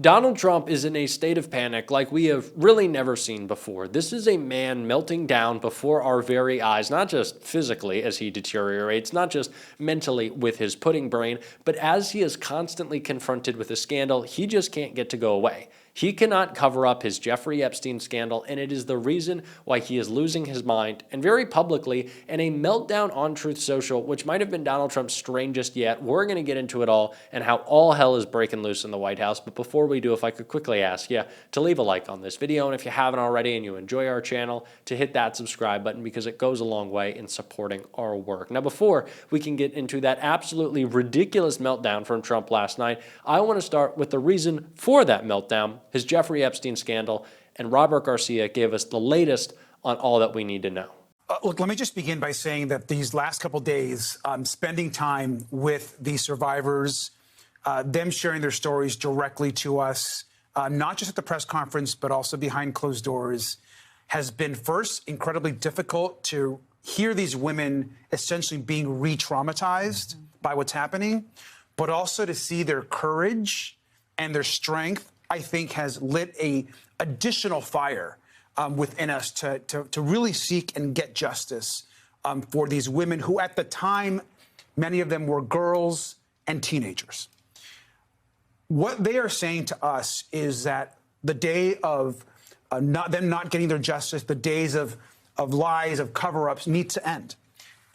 Donald Trump is in a state of panic like we have really never seen before. This is a man melting down before our very eyes, not just physically as he deteriorates, not just mentally with his pudding brain, but as he is constantly confronted with a scandal he just can't get to go away. He cannot cover up his Jeffrey Epstein scandal, and it is the reason why he is losing his mind, and very publicly, in a meltdown on Truth Social, which might have been Donald Trump's strangest yet. We're going to get into it all and how all hell is breaking loose in the White House. But before we do, if I could quickly ask you to leave a like on this video, and if you haven't already and you enjoy our channel, to hit that subscribe button because it goes a long way in supporting our work. Now, before we can get into that absolutely ridiculous meltdown from Trump last night, I want to start with the reason for that meltdown, his Jeffrey Epstein scandal, and Robert Garcia gave us the latest on all that we need to know. Look, let me just begin by saying that these last couple of days, spending time with the survivors, them sharing their stories directly to us, not just at the press conference, but also behind closed doors, has been first incredibly difficult to hear these women essentially being re-traumatized by what's happening, but also to see their courage and their strength, I think, has lit a additional fire within us to really seek and get justice for these women who at the time, many of them were girls and teenagers. What they are saying to us is that the day of them not getting their justice, the days of lies, of cover-ups need to end.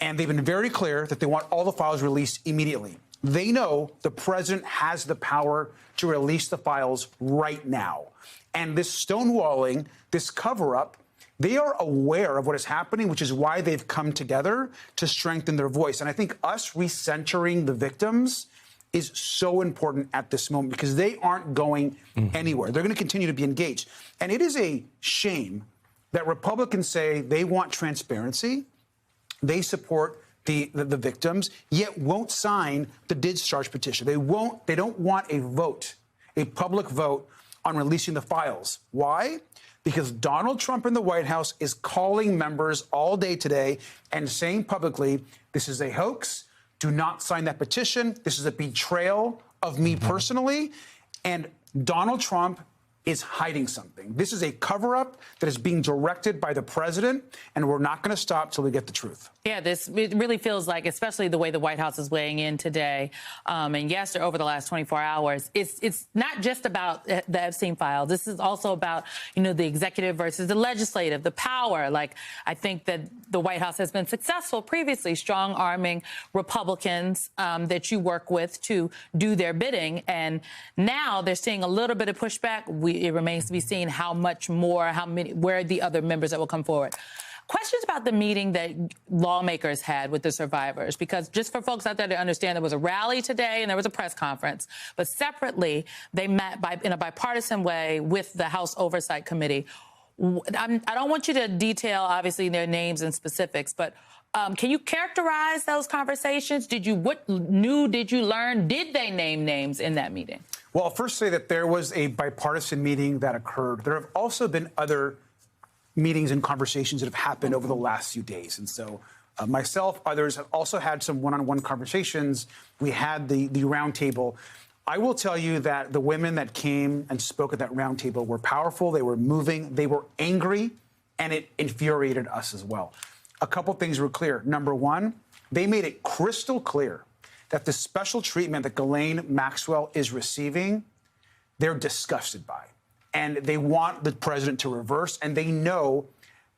And they've been very clear that they want all the files released immediately. They know the president has the power to release the files right now. And this stonewalling, this cover-up, they are aware of what is happening, which is why they've come together to strengthen their voice. And I think us recentering the victims is so important at this moment because they aren't going anywhere. They're going to continue to be engaged. And it is a shame that Republicans say they want transparency, they support the victims, yet won't sign the discharge petition. They don't want a vote, a public vote on releasing the files. Why? Because Donald Trump in the White House is calling members all day today and saying publicly, this is a hoax, do not sign that petition, this is a betrayal of me personally, and Donald Trump is hiding something. This is a cover-up that is being directed by the president, and we're not going to stop till we get the truth. Yeah, it really feels like, especially the way the White House is weighing in today, and yesterday over the last 24 hours, it's not just about the Epstein file. This is also about, the executive versus the legislative, the power. Like, I think that the White House has been successful previously, strong-arming Republicans that you work with to do their bidding, and now they're seeing a little bit of pushback. It remains to be seen how much more, where are the other members that will come forward. Questions about the meeting that lawmakers had with the survivors, because just for folks out there to understand, there was a rally today and there was a press conference, but separately they met in a bipartisan way with the House Oversight Committee. I don't want you to detail, obviously, their names and specifics, but can you characterize those conversations? What new did you learn? Did they name names in that meeting? Well, I'll first say that there was a bipartisan meeting that occurred. There have also been other meetings and conversations that have happened over the last few days. And so myself, others have also had some one-on-one conversations. We had the roundtable. I will tell you that the women that came and spoke at that roundtable were powerful. They were moving. They were angry, and it infuriated us as well. A couple things were clear. Number one, they made it crystal clear that the special treatment that Ghislaine Maxwell is receiving, they're disgusted by. And they want the president to reverse, and they know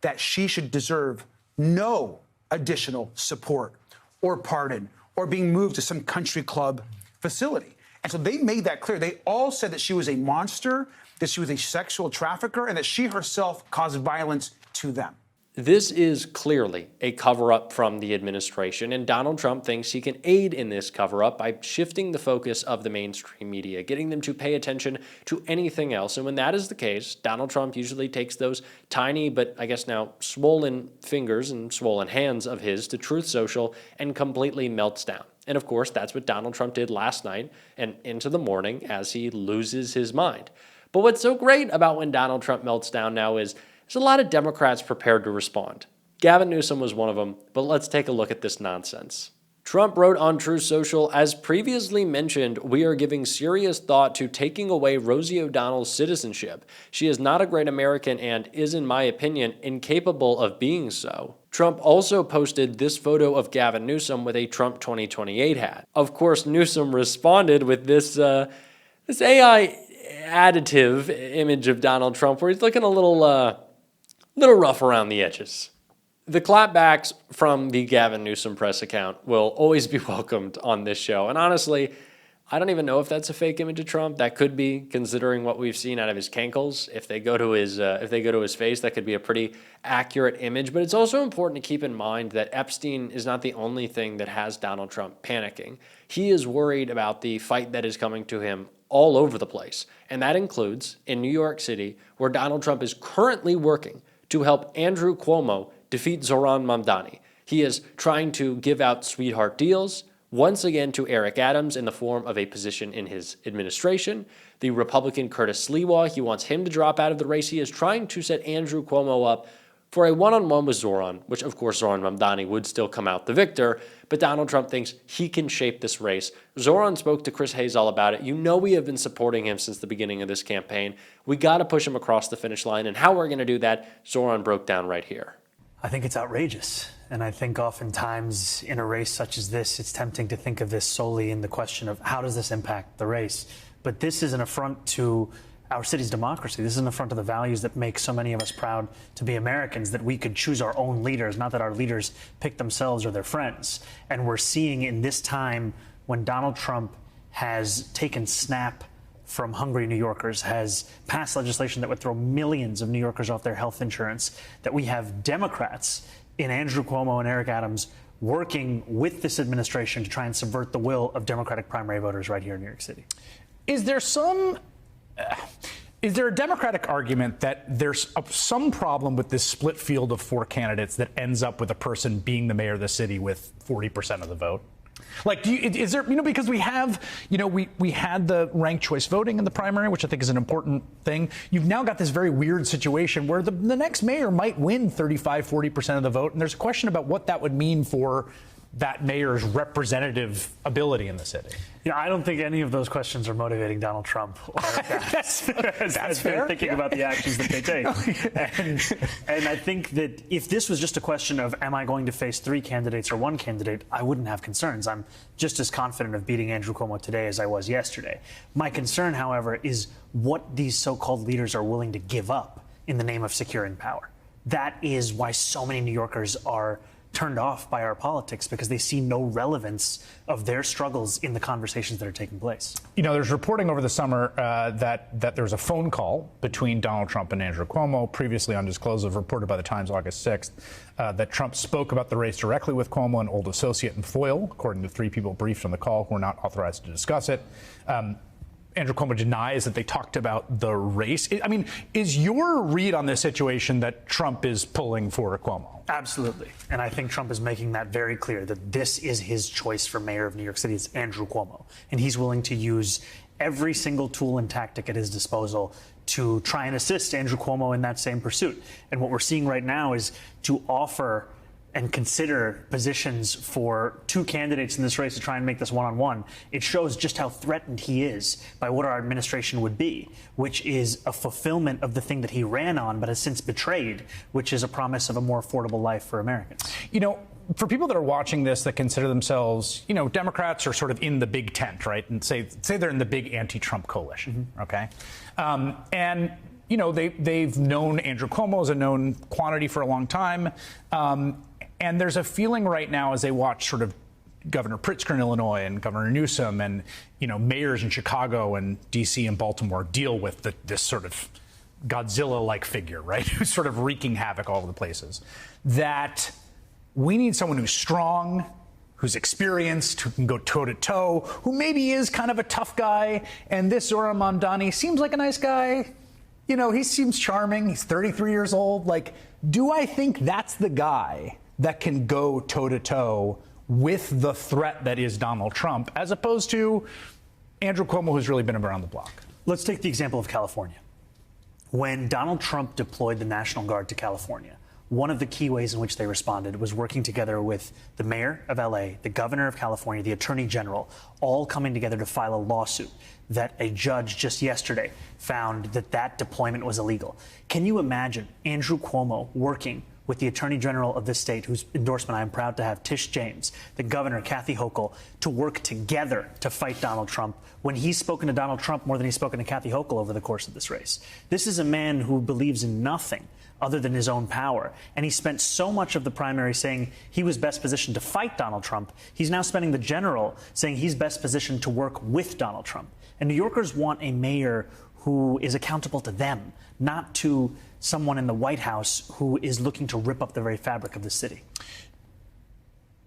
that she should deserve no additional support or pardon or being moved to some country club facility. And so they made that clear. They all said that she was a monster, that she was a sexual trafficker, and that she herself caused violence to them. This is clearly a cover-up from the administration, and Donald Trump thinks he can aid in this cover-up by shifting the focus of the mainstream media, getting them to pay attention to anything else. And when that is the case, Donald Trump usually takes those tiny but I guess now swollen fingers and swollen hands of his to Truth Social and completely melts down. And of course, that's what Donald Trump did last night and into the morning as he loses his mind. But what's so great about when Donald Trump melts down now is there's a lot of Democrats prepared to respond. Gavin Newsom was one of them, but let's take a look at this nonsense. Trump wrote on Truth Social, as previously mentioned, we are giving serious thought to taking away Rosie O'Donnell's citizenship. She is not a great American and is, in my opinion, incapable of being so. Trump also posted this photo of Gavin Newsom with a Trump 2028 hat. Of course, Newsom responded with this AI additive image of Donald Trump where he's looking a little rough around the edges. The clapbacks from the Gavin Newsom press account will always be welcomed on this show. And honestly, I don't even know if that's a fake image of Trump. That could be, considering what we've seen out of his cankles. If they go to his face, that could be a pretty accurate image. But it's also important to keep in mind that Epstein is not the only thing that has Donald Trump panicking. He is worried about the fight that is coming to him all over the place. And that includes in New York City, where Donald Trump is currently working to help Andrew Cuomo defeat Zoran Mamdani. He is trying to give out sweetheart deals, once again to Eric Adams in the form of a position in his administration. The Republican Curtis Sliwa, he wants him to drop out of the race. He is trying to set Andrew Cuomo up for a one-on-one with Zoran, which of course Zoran Mamdani would still come out the victor, but Donald Trump thinks he can shape this race. Zoran spoke to Chris Hayes all about it. You know we have been supporting him since the beginning of this campaign. We got to push him across the finish line, and how we're going to do that, Zoran broke down right here. I think it's outrageous. And I think oftentimes in a race such as this, it's tempting to think of this solely in the question of how does this impact the race? But this is an affront to our city's democracy. This is an affront to the values that make so many of us proud to be Americans, that we could choose our own leaders, not that our leaders pick themselves or their friends. And we're seeing in this time when Donald Trump has taken snap from hungry New Yorkers, has passed legislation that would throw millions of New Yorkers off their health insurance, that we have Democrats in Andrew Cuomo and Eric Adams working with this administration to try and subvert the will of Democratic primary voters right here in New York City. Is there a Democratic argument that there's some problem with this split field of four candidates that ends up with a person being the mayor of the city with 40% of the vote? Like, is there, because we have, we had the ranked choice voting in the primary, which I think is an important thing. You've now got this very weird situation where the next mayor might win 35, 40% of the vote. And there's a question about what that would mean for that mayor's representative ability in the city. Yeah, I don't think any of those questions are motivating Donald Trump. That's fair. Thinking about the actions that they take. And I think that if this was just a question of am I going to face three candidates or one candidate, I wouldn't have concerns. I'm just as confident of beating Andrew Cuomo today as I was yesterday. My concern, however, is what these so-called leaders are willing to give up in the name of securing power. That is why so many New Yorkers are turned off by our politics, because they see no relevance of their struggles in the conversations that are taking place. There's reporting over the summer that there was a phone call between Donald Trump and Andrew Cuomo, previously undisclosed, reported by the Times August 6th, that Trump spoke about the race directly with Cuomo, an old associate and foil, according to three people briefed on the call who were not authorized to discuss it. Andrew Cuomo denies that they talked about the race. Is your read on this situation that Trump is pulling for Cuomo? Absolutely. And I think Trump is making that very clear, that this is his choice for mayor of New York City. It's Andrew Cuomo. And he's willing to use every single tool and tactic at his disposal to try and assist Andrew Cuomo in that same pursuit. And what we're seeing right now is to offer and consider positions for two candidates in this race to try and make this one-on-one. It shows just how threatened he is by what our administration would be, which is a fulfillment of the thing that he ran on but has since betrayed, which is a promise of a more affordable life for Americans. For people that are watching this that consider themselves, Democrats are sort of in the big tent, right? And say they're in the big anti-Trump coalition, okay? They've known Andrew Cuomo as a known quantity for a long time. And there's a feeling right now as they watch sort of Governor Pritzker in Illinois and Governor Newsom and, mayors in Chicago and D.C. and Baltimore deal with this sort of Godzilla-like figure, right, who's sort of wreaking havoc all over the places, that we need someone who's strong, who's experienced, who can go toe-to-toe, who maybe is kind of a tough guy. And this Zoran Mamdani seems like a nice guy. He seems charming. He's 33 years old. Like, do I think that's the guy that can go toe-to-toe with the threat that is Donald Trump, as opposed to Andrew Cuomo, who's really been around the block? Let's take the example of California. When Donald Trump deployed the National Guard to California, one of the key ways in which they responded was working together with the mayor of LA, the governor of California, the attorney general, all coming together to file a lawsuit that a judge just yesterday found that deployment was illegal. Can you imagine Andrew Cuomo working with the Attorney General of this state, whose endorsement I am proud to have, Tish James, the Governor, Kathy Hochul, to work together to fight Donald Trump when he's spoken to Donald Trump more than he's spoken to Kathy Hochul over the course of this race? This is a man who believes in nothing other than his own power. And he spent so much of the primary saying he was best positioned to fight Donald Trump. He's now spending the general saying he's best positioned to work with Donald Trump. And New Yorkers want a mayor who is accountable to them, not to someone in the White House who is looking to rip up the very fabric of the city.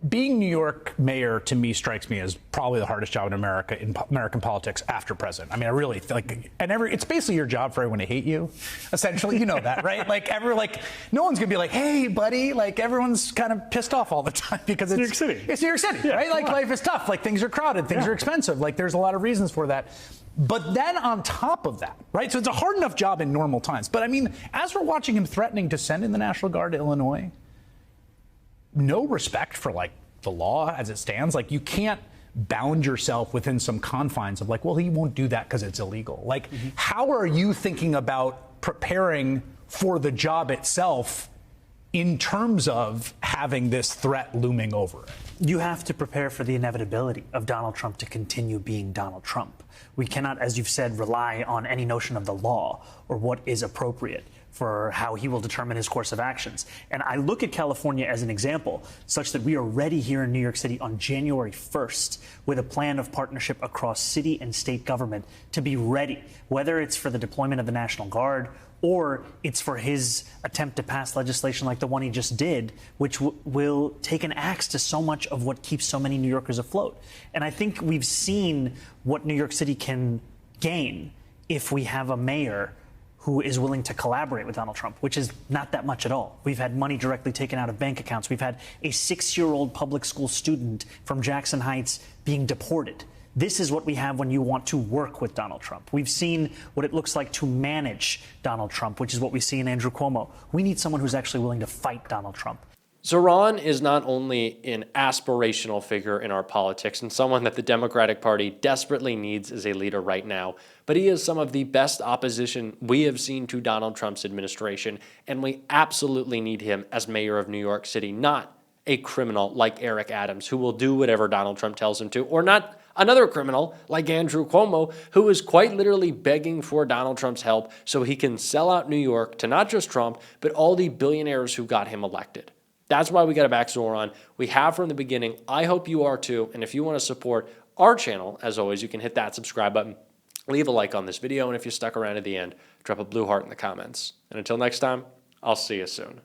Being New York mayor, to me, strikes me as probably the hardest job in American politics after president. I mean, I really like, and it's basically your job for everyone to hate you, essentially. You know that, right? No one's gonna be like, hey, buddy. Like, everyone's kind of pissed off all the time because it's New York City. It's New York City, right? Like, life is tough. Like, things are crowded, things are expensive. Like, there's a lot of reasons for that. But then on top of that, right? So it's a hard enough job in normal times. But I mean, as we're watching him threatening to send in the National Guard to Illinois, no respect for like the law as it stands. Like, you can't bound yourself within some confines of like, well, he won't do that because it's illegal. Like, how are you thinking about preparing for the job itself in terms of having this threat looming over it? You have to prepare for the inevitability of Donald Trump to continue being Donald Trump. We cannot, as you've said, rely on any notion of the law or what is appropriate for how he will determine his course of actions. And I look at California as an example, such that we are ready here in New York City on January 1st with a plan of partnership across city and state government to be ready, whether it's for the deployment of the National Guard or it's for his attempt to pass legislation like the one he just did, which will take an axe to so much of what keeps so many New Yorkers afloat. And I think we've seen what New York City can gain if we have a mayor who is willing to collaborate with Donald Trump, which is not that much at all. We've had money directly taken out of bank accounts. We've had a 6-year-old public school student from Jackson Heights being deported. This is what we have when you want to work with Donald Trump. We've seen what it looks like to manage Donald Trump, which is what we see in Andrew Cuomo. We need someone who's actually willing to fight Donald Trump. So Ron is not only an aspirational figure in our politics and someone that the Democratic Party desperately needs as a leader right now, but he is some of the best opposition we have seen to Donald Trump's administration, and we absolutely need him as mayor of New York City, not a criminal like Eric Adams who will do whatever Donald Trump tells him to, or not another criminal like Andrew Cuomo, who is quite literally begging for Donald Trump's help so he can sell out New York to not just Trump, but all the billionaires who got him elected. That's why we got to back Zoran. We have from the beginning. I hope you are too. And if you want to support our channel, as always, you can hit that subscribe button, leave a like on this video, and if you stuck around to the end, drop a blue heart in the comments. And until next time, I'll see you soon.